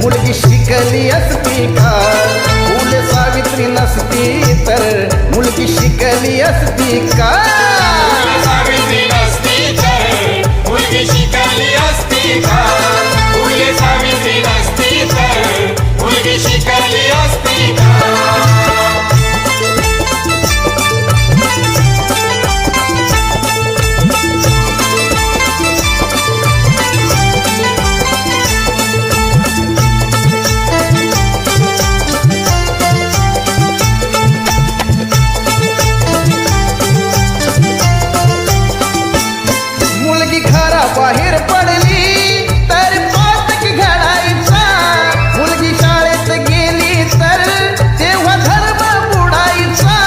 मुलगी शिकली असती का? फुले सावित्री नसती तर मुलगी शिकली असती का? सावित्री नसती तर मुलगी शिकली असती का? फुले सावित्री नसती तर मुलगी शिकली असती का? बाहेर पडली तर पातक घडायचा, मुलगी शाळेत गेली तर तेव्हा धर्म बुडायचा.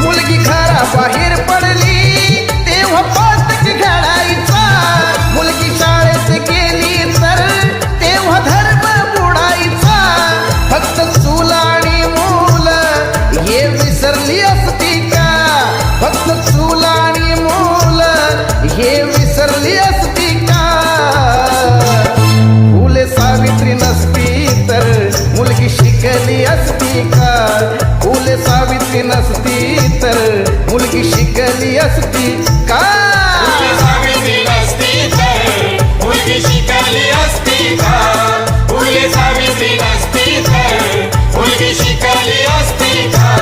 मुलगी घराबाहेर पडली तेव्हा पातक घडायचा, मुलगी शाळेत गेली तर तेव्हा धर्म बुडायचा. फक्त चूल आणि मूल हे विसरली असती का? फक्त चूल आणि मूल हे विसरली असती का? फुले सावित्री नसती तर मुलगी शिकली असती का? फुले सावित्री नसती तर मुलगी शिकली असती का? सावित्री नसती तर मुलगी शिकली असती का? फुले सावित्री नसती तर मुलगी शिकली असती का?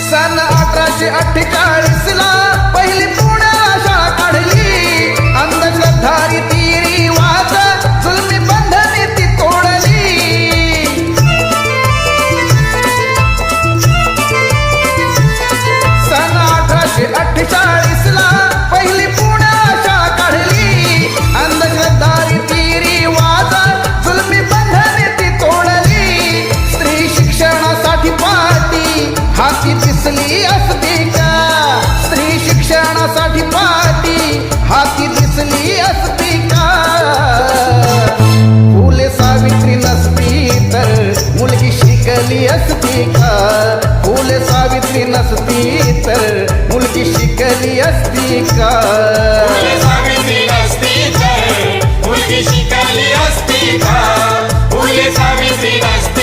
सन 1848 ला पहिली पुण्याला शाळा काढली, अंधश्रद्धारी ती रिवाज जुलमी बंधने ती तोडली. सन 1848 ला पहिली पुण्याला शाळा काढली, अंधश्रद्धारी ती रिवाज जुलमी बंधने ती तोडली. स्त्री शिक्षणासाठी पाठी हाती दिसली असती का? स्त्री शिक्षणासाठी पाठी हाती दिसली असती का? फुले सावित्री नसती तर मुलगी शिकली असती का? फुले सावित्री नसती तर मुलगी शिकली असती का? फुले सावित्री नसती तर मुलगी शिकली असती का? फुले सावित्री नसती